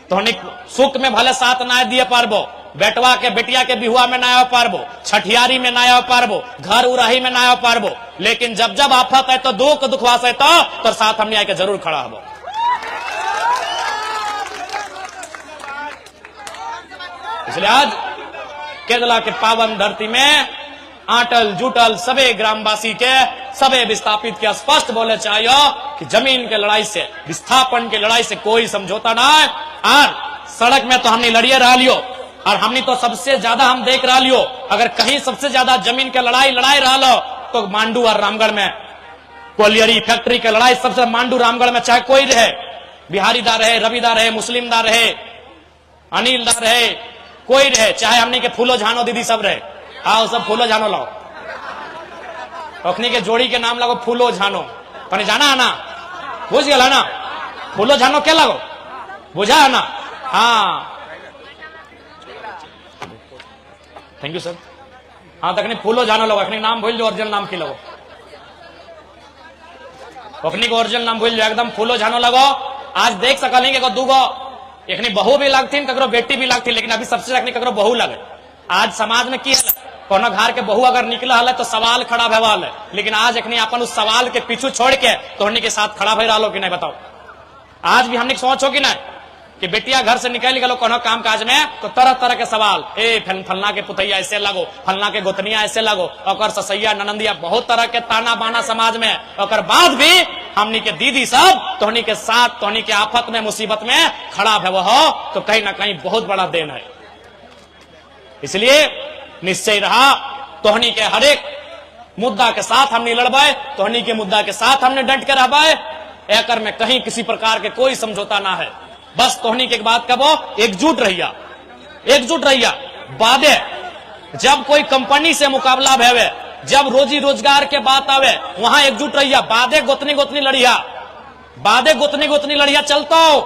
तोहनी सुख में भले साथ ना दिए पारबो, बेटवा के बेटिया के बिहुआ में ना आ पारबो, छठियारी में ना आ पारबो, घर उराही में ना आ पारबो, लेकिन जब जब आफत है तो दुख दुखवास है तो साथ हमने आके जरूर खड़ा हबो। इसलिए आज केरला के पावन धरती में आटल जुटल सबे ग्रामवासी के, सबे विस्थापित के स्पष्ट बोले चाहिए कि जमीन के लड़ाई से, विस्थापन के लड़ाई से कोई समझौता ना है। और सड़क में तो हमने लड़िए रह लियो, और हमने तो सबसे ज्यादा हम देख रहा लियो, अगर कहीं सबसे ज्यादा जमीन के लड़ाई रहा लो तो मांडू और रामगढ़ में कोलियरी फैक्ट्री के लड़ाई सबसे, मांडू रामगढ़ में चाहे कोई रहे, बिहारी दा रहे, रवि दा रहे, मुस्लिम दा रहे, अनिल दा रहे, कोई रहे, चाहे हमने के फूलो झानो दीदी सब रहे, आओ सब फूलो झानो लाओ, अखनी के जोड़ी के नाम लगो फूलो झानो, पर जाना है ना, बुझ गया ना, फूलो झानो क्या लगो, बुझा है ना। हाँ थैंक यू सर। हाँ तकनी फूलो जानो लोग, अखनी नाम भूल जो, ओरिजिनल नाम की लगो, अखनी को ओरिजिनल नाम भूल जो, एकदम फूलो जानो लगो। आज देख सकल कि दूगो एखनी बहू भी लगती, ककरो बेटी भी लगती, लेकिन अभी सबसे अखनी ककरो बहू लगे। आज समाज में की कोनो घर के बहू अगर निकला है तो सवाल खड़ा भवाल है, लेकिन आज अखनी अपन उस सवाल के पीछू छोड़ के तोहनी के साथ खड़ा भई रहा कि नहीं बताओ। आज भी हमने सोच हो कि नहीं कि बेटिया घर से निकल गलो कोनो काम काज में तो तरह तरह के सवाल, ए फलना के पुतैया ऐसे लगो, फलना के गोतनिया ऐसे लगो, और ससैया ननंदिया, बहुत तरह के ताना बाना समाज में। और बाद भी हमनी के दीदी सब तोहनी के साथ, तोहनी के आफत में मुसीबत में खड़ा भव हो, तो कहीं ना कहीं बहुत बड़ा देन है। इसलिए निश्चय रहा तोहनी के हर एक मुद्दा के साथ हमने लड़बाए, तोहनी के मुद्दा के साथ हमने डट के रहबाए, एकर में कहीं किसी प्रकार के कोई समझौता ना है। बस तोहनी के बात कबो एकजुट रहिया, एकजुट रहिया। बादे जब कोई कंपनी से मुकाबला भेवे, जब रोजी रोजगार के बात आवे, वहां एकजुट रहिया। बादे गोतनी गोतनी लड़िया, बादे गोतनी गोतनी लड़िया चलता हो,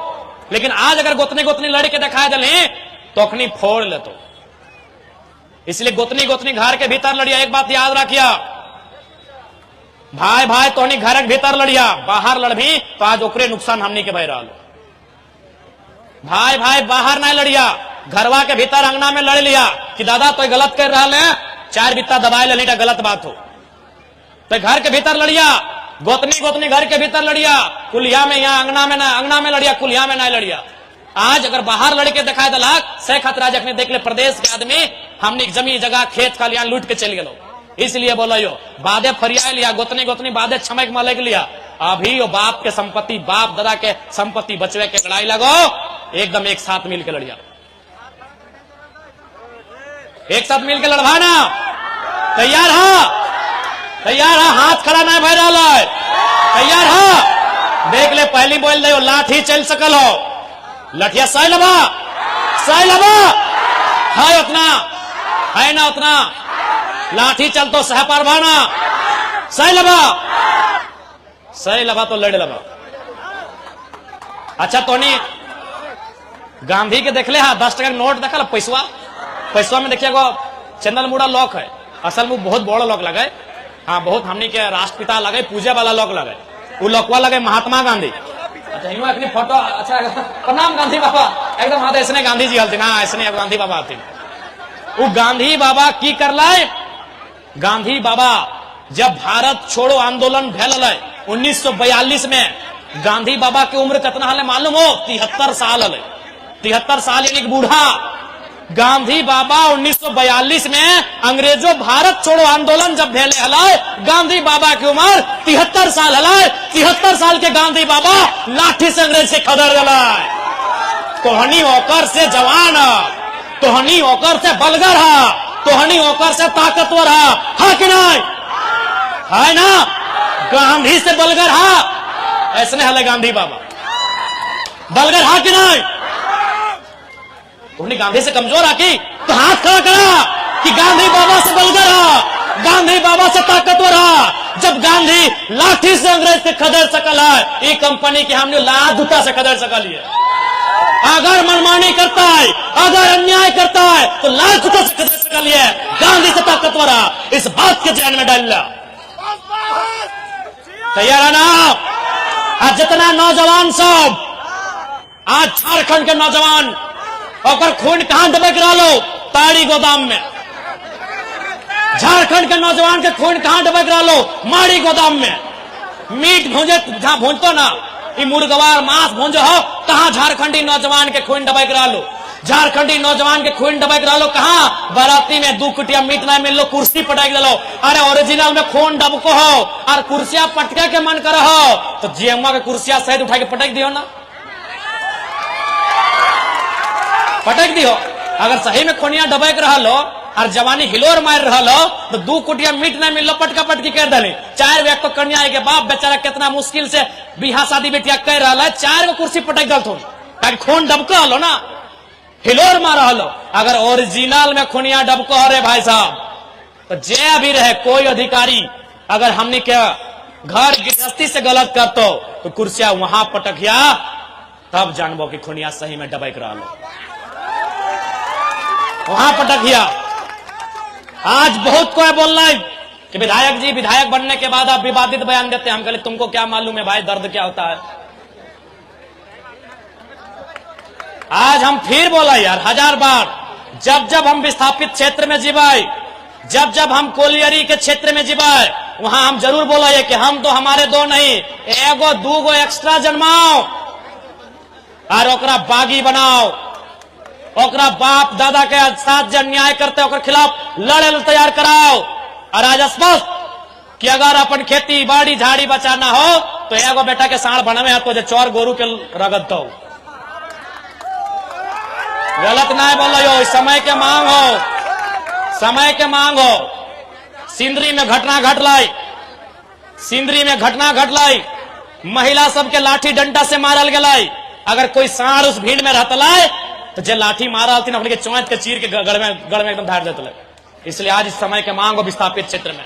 लेकिन आज अगर गोतनी गोतनी लड़ के दिखा दे तो अखनी फोड़ ले तो। इसलिए गोतनी गोतनी घर के भीतर लड़िया। एक बात याद रखिया, भाई भाई तोहनी घर के भीतर लड़िया, बाहर लड़भी तो आज ओकरे नुकसान हमनी के भय रहा। भाई भाई बाहर नहीं लड़िया, घरवा के भीतर अंगना में लड़ लिया कि दादा तो गलत कर रहा है, 4 बित्ता दबाए लेनी गलत बात हो, तो घर के भीतर लड़िया। गोतनी गोतनी घर के भीतर लड़िया, कुलिया में, यहाँ अंगना में ना, अंगना में लड़िया, कुलिया में ना लड़िया। आज अगर बाहर लड़के दिखाए दलाक से खतरा जखने देख ले प्रदेश के आदमी हमने जमी जगह खेत खलियान लूट के चल गलो। इसलिए बोलो यो बादे फरिया लिया, गोतनी गोतनी बादे छमक मलक लिया। अभी यो बाप के संपत्ति, बाप दादा के संपत्ति बचवे के लड़ाई लगो, एकदम एक साथ मिल के लड़िया, एक साथ मिल के लड़वाना। तैयार है? तैयार है? हाथ खड़ा नहीं भय रहा है, तैयार है? देख ले पहली बोल दे लाठी चल सकल हो, लठिया सह लबा, सह लबा है उतना, है ना उतना, लाठी चल तो सह पारवाना, सह लबा, सह लबा तो लड़ लबा। अच्छा तो नहीं गांधी के देख ले, हाँ 10 टका नोट देखा पैसवा, पैसवा में देखिए गो चंदन मुड़ा लॉक है, असल में बहुत बड़ा लॉक लगे, हाँ बहुत हमने के राष्ट्रपिता लगे, पूजा वाला लॉक लगे, वो लॉकवा लगे महात्मा गांधी। अच्छा इन्होंने अपनी फोटो, अच्छा प्रणाम गांधी बाबा, एकदम हाँ ऐसने गांधी जी हलती ना, ऐसने गांधी बाबा आती। वो गांधी बाबा की कर लाए, गांधी बाबा जब भारत छोड़ो आंदोलन भेल 1942 में, गांधी बाबा की उम्र कितना हले मालूम हो? 73 साल हले, 73 साल यानी बूढ़ा। गांधी बाबा 1942 में अंग्रेजों भारत छोड़ो आंदोलन जब भेले हलाए, गांधी बाबा की उम्र 73 साल हलाए। 73 साल के गांधी बाबा लाठी से अंग्रेज से खदर गलाए। तोहनी होकर से जवान, तोहनी होकर से बलगर है, तोहनी होकर से ताकतवर है कि नहीं? है ना? गांधी से बलगर है, ऐसने हले गांधी बाबा, बलगर है कि नहीं? उन्हें गांधी से कमजोर आकी तो हाथ खड़ा करा कि गांधी बाबा से बलगर है, गांधी बाबा से ताकतवर है। जब गांधी लाठी से अंग्रेज से खदेड़ सकल है, ये कंपनी की हमने लात दूता से खदेड़ सकल है। अगर मनमानी करता है, अगर अन्याय करता है तो लात दूता से खदेड़ सकल है, गांधी से ताकतवर है। इस बात के ध्यान में डाल ला। तैयार है ना? आज जितना नौजवान सब, आज झारखंड के नौजवान और खून कहां दबक रहा लो? ताड़ी गोदाम में। झारखंड के नौजवान के खून कहां दबक रहा लो? माड़ी गोदाम में। मीट भूंजे जहां भूंजतो ना, ये मुर्गवार मांस भूंजो हो, कहां झारखंडी नौजवान के खून दबक रहा लो? झारखंडी नौजवान के खून दबक रहा लो कहां? बाराती में 2 कुटिया मीट ना मिल लो, कुर्सी पटक दलो। अरे ओरिजिनल में खून डबको हो और कुर्सियां पटके के मन कर हो तो जीएमआ के कुर्सियां सहित उठा के पटक दियो ना, पटक दियो। अगर सही में खोनिया दबक रहा लो और जवानी हिलोर मार रहा लो तो 2 कुटिया मीट ना मिल लो, पटका पटकी कर दले। 4 व्यक्ति तो कन्या के बाप बेचारा कितना मुश्किल से बिहा शादी बेटिया कर रहा है, 4 को कुर्सी पटक दल थो, खून डबको हलो ना, हिलोर मार रहा लो। अगर ओरिजिनल में खुनिया डबको हो रे भाई साहब तो जे भी रहे कोई अधिकारी अगर हमने के घर गृहस्थी से गलत करतो तो कुर्सिया वहां पटकिया, तब जानबो कि खुनिया सही में डबक रहा लो, वहां पटकिया। आज बहुत कोई बोल रहा है कि विधायक जी विधायक बनने के बाद आप विवादित बयान देते हैं। हम कहले तुमको क्या मालूम है भाई दर्द क्या होता है? आज हम फिर बोला यार 1000 बार, जब जब हम विस्थापित क्षेत्र में जीवाए, जब जब हम कोलियरी के क्षेत्र में जीवाए, वहां हम जरूर बोला कि हम तो हमारे 2 नहीं, 1 2 एक्स्ट्रा जन्माओ और ओकरा बागी बनाओ, ओकरा बाप दादा के साथ जो न्याय करते ओकर खिलाफ लड़े तैयार कराओ। और आज स्पष्ट कि अगर अपन खेती बाड़ी झाड़ी बचाना हो तो 1 बेटा के साढ़ बनवे है तो जो 4 गोरू के रगत दो। गलत ना बोलो यो, समय के मांग हो, समय के मांग हो। सिंदरी में घटना घट लाई, सिंदरी में घटना घट लाई, महिला सबके लाठी डंडा से मारल गलाई। अगर कोई साढ़ उस भीड़ में रहता लाए तो जे लाठी मारा हती अपने के चौंत के चीर के गड़ में एकदम धार देते। इसलिए आज इस समय के मांग हो विस्थापित क्षेत्र में।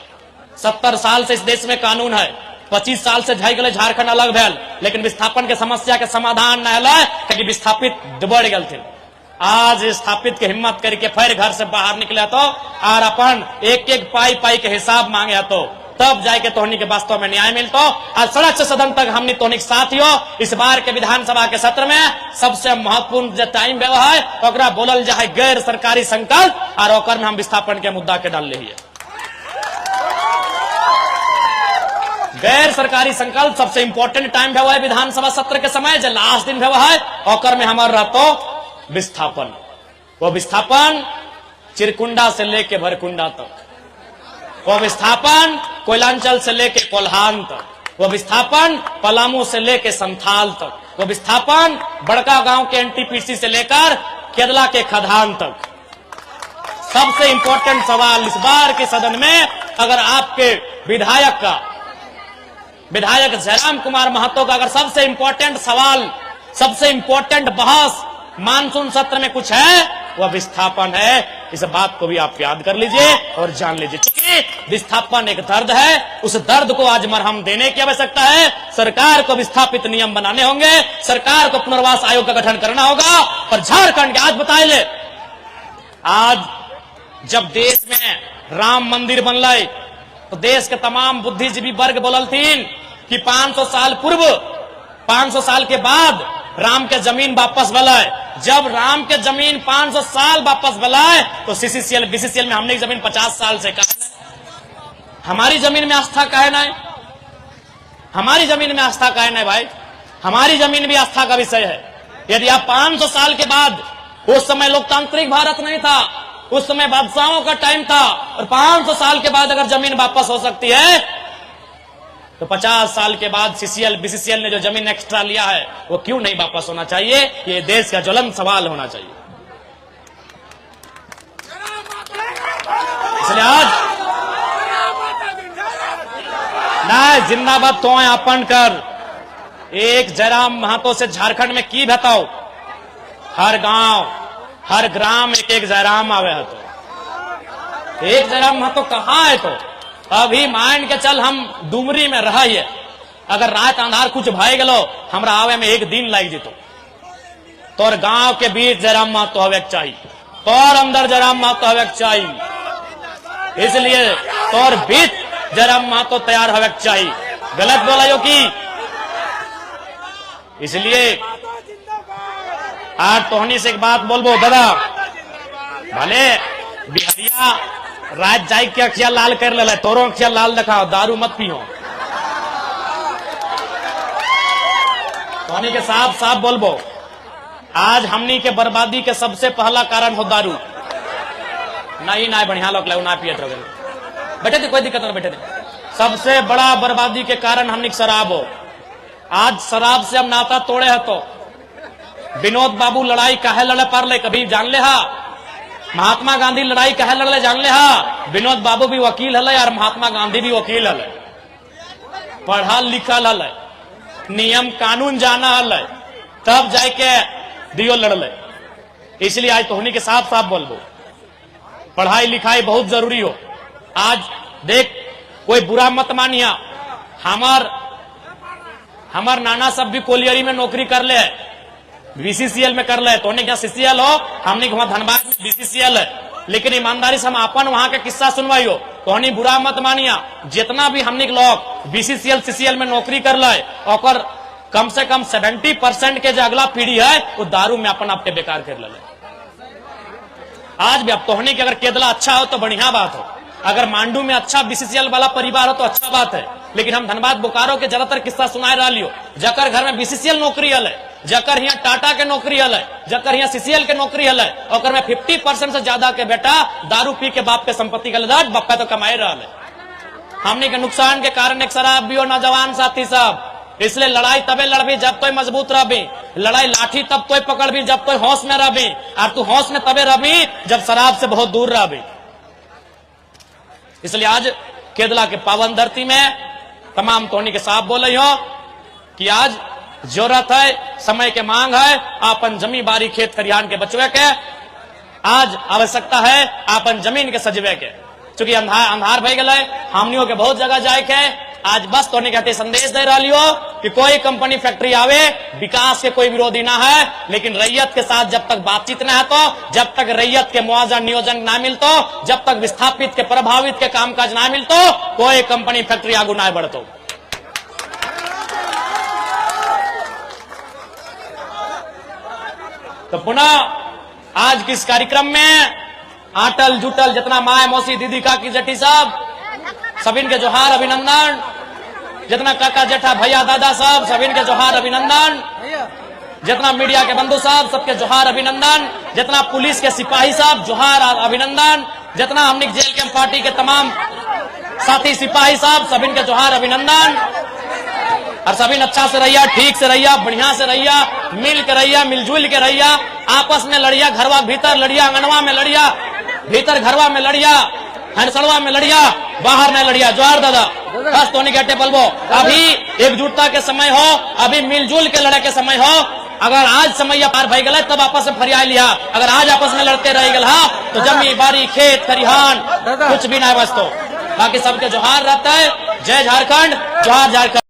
70 साल से इस देश में कानून है, 25 साल से झई गए झारखंड अलग भेल, लेकिन विस्थापन के समस्या के समाधान न है क्योंकि विस्थापित बढ़ गए थे। आज स्थापित के हिम्मत करके फिर घर से बाहर निकले तो और अपन एक पाई पाई के हिसाब मांगे तो तब जाके तोहनी के वास्तव में न्याय मिलतो। आज सड़क से सदन तक हमने तोहनी के साथ हो। इस बार के विधानसभा के सत्र में सबसे महत्वपूर्ण जो टाइम व्यव है ओकरा बोलल जाए गैर सरकारी संकल्प, और ओकर में हम विस्थापन के मुद्दा के डाल रही है। गैर सरकारी संकल्प सबसे इंपॉर्टेंट टाइम है वह विधानसभा सत्र के समय जो लास्ट दिन है वह है और में हमारा रहतो विस्थापन। वो विस्थापन चिरकुंडा से लेके भरकुंडा तक, वो विस्थापन कोयलांचल से लेके कोल्हान तक, वो विस्थापन पलामू से लेके संथाल तक, वो विस्थापन बड़का गांव के एनटीपीसी से लेकर केदला के खदान तक। सबसे इंपॉर्टेंट सवाल इस बार के सदन में अगर आपके विधायक जयराम कुमार महतो का अगर सबसे इंपॉर्टेंट सवाल, सबसे इंपॉर्टेंट बहस मानसून सत्र में कुछ है वह विस्थापन है। इस बात को भी आप याद कर लीजिए और जान लीजिए, क्योंकि विस्थापन एक दर्द है, उस दर्द को आज मरहम देने की आवश्यकता है। सरकार को विस्थापित नियम बनाने होंगे, सरकार को पुनर्वास आयोग का गठन करना होगा। और झारखंड के आज बताए ले, आज जब देश में राम मंदिर बनल तो देश के तमाम बुद्धिजीवी वर्ग बोलल थीन कि 500 साल पूर्व, 500 साल के बाद राम के जमीन वापस बलाए। जब राम के जमीन 500 साल वापस बलाए तो सीसीसीएल बीसीसीएल में हमने जमीन 50 साल से कहा, हमारी जमीन में आस्था काहे ना है? हमारी जमीन में आस्था काहे ना है भाई? हमारी जमीन भी आस्था का विषय है। यदि आप 500 साल के बाद, उस समय लोकतांत्रिक भारत नहीं था, उस समय बादशाहों का टाइम था, और 500 साल के बाद अगर जमीन वापस हो सकती है तो 50 साल के बाद सीसीएल बीसीसीएल ने जो जमीन एक्स्ट्रा लिया है वो क्यों नहीं वापस होना चाहिए? ये देश का ज्वलंत सवाल होना चाहिए। इसलिए आज ना जिंदाबाद तो अपन कर एक जयराम महतो से झारखंड में की बताओ, हर गांव हर ग्राम एक जयराम आवे है तो एक जयराम महतो कहाँ है? तो अभी मान के चल हम डुमरी में रहिए, अगर रात अंधार कुछ भाई गलो हमरा आवे में एक दिन लग जेतो, तोर गांव के बीच जयराम महतो हवे के चाहिए, तोर अंदर जयराम महतो हवे के चाहिए, इसलिए तोर बीच जयराम महतो तैयार हवे के चाहिए। गलत बोला यो की? इसलिए आज तोहनी से एक बात बोलबो दादा, भले बिहरिया रात जाई के अखिया लाल कर ले, तोरो अखिया लाल दिखाओ, दारू मत पियो। तोहनी के साफ साफ बोलबो, आज हमनी के बर्बादी के सबसे पहला कारण हो दारू। नहीं ना बढ़िया लोग ना पियत रहो, बैठे थे कोई दिक्कत ना, बैठे थे। सबसे बड़ा बर्बादी के कारण हमनी शराब हो। आज शराब से हम नाता तोड़े है तो विनोद बाबू लड़ाई काहे लड़े पर ले कभी जान ले हा? महात्मा गांधी लड़ाई काहे लड़ले जान ले हा? विनोद बाबू भी वकील हले और महात्मा गांधी भी वकील हले, पढ़ल लिखल हले, नियम कानून जाना हले, तब जाके दियो लड़ले। इसलिए आज तोहनी के साफ साफ बोलबो, पढ़ाई लिखाई बहुत जरूरी हो। आज देख, कोई बुरा मत मानिया, हमार नाना सब भी कोलियरी में नौकरी कर ले, बीसीसीएल में कर ले, तो क्या सीसीएल हो, हमने वहां धनबाद में बीसीसीएल है, लेकिन ईमानदारी से हम अपन वहां के किस्सा सुनवाई हो, तो बुरा मत मानिया। जितना भी हमने लोग बीसीसीएल सीसीएल में नौकरी कर ले, और कम से कम 70% के जो अगला पीढ़ी है वो दारू में अपन आपके बेकार कर ले। आज भी अब तोहनी के अगर केदला अच्छा हो तो बढ़िया बात हो, अगर मांडू में अच्छा बीसीसीएल वाला परिवार हो तो अच्छा बात है, लेकिन हम धनबाद बोकारो के ज्यादातर किस्सा सुनाए रहा लियो, जकर घर में बीसीसीएल नौकरी हल है, जकर यहाँ टाटा के नौकरी हल है, जकर यहाँ सीसीएल के नौकरी हल है, और में 50% से ज्यादा के बेटा दारू पी के बाप के संपत्ति का लदाट बापा तो कमाए रहा है। हमने के नुकसान के कारण एक शराब भी हो नौजवान साथी साहब, इसलिए लड़ाई तबे लड़बी जब तो मजबूत रहबी, लड़ाई लाठी तब तो पकड़बी जब तो होश में रहबी, और तू होश में तबे रहबी जब शराब से बहुत दूर रहबी। इसलिए आज केदला के पावन धरती में तमाम तोहनी के साफ बोले हो कि आज जरूरत है, समय के मांग है, आपन जमी बारी खेत खरिहान के बचवे के, आज आवश्यकता है आपन जमीन के सजवे के, चूंकि अंधार भय गए, हमनियों के बहुत जगह जाए के। आज बस तोहनी कहते संदेश दे रहा लियो कि कोई कंपनी फैक्ट्री आवे, विकास के कोई विरोधी ना है, लेकिन रैयत के साथ जब तक बातचीत ना है, तो जब तक रैयत के मुआवजा नियोजन ना मिलतो, जब तक विस्थापित के प्रभावित के कामकाज ना मिलतो, कोई कंपनी फैक्ट्री आगू ना बढ़तो। तो पुनः आज किस कार्यक्रम में आटल जुटल जितना माए मौसी दीदी काकी जटी साहब सभी के जोहार अभिनंदन। जितना काका जेठा भैया दादा साहब सभी के जोहार अभिनंदन, जितना मीडिया के बंधु साहब सबके जोहार अभिनंदन, जितना पुलिस के सिपाही साहब जोहार अभिनंदन, जितना हमने जेल के पार्टी के तमाम साथी सिपाही साहब सभी के जोहार अभिनंदन। और सभी अच्छा से रहिया, ठीक से रहिया, बढ़िया से रहिया, मिल के रहिया, मिलजुल के रहिया, आपस में लड़िया, घरवा भीतर लड़िया, अंगनवा में लड़िया, भीतर घरवा में लड़िया, हंसड़वा में लड़िया, बाहर में लड़िया। जोहार दादा, बस तो नहीं कहते बोलबो। अभी एकजुटता के समय हो, अभी मिलजुल के लड़े के समय हो। अगर आज समय पार भई गल तब आपस में फरिया लिया, अगर आज आपस में लड़ते रह गल तो जमी बारी खेत खरिहान कुछ भी ना बचतो। बाकी सबके जोहार रहता है। जय झारखंड, जोहार झारखंड।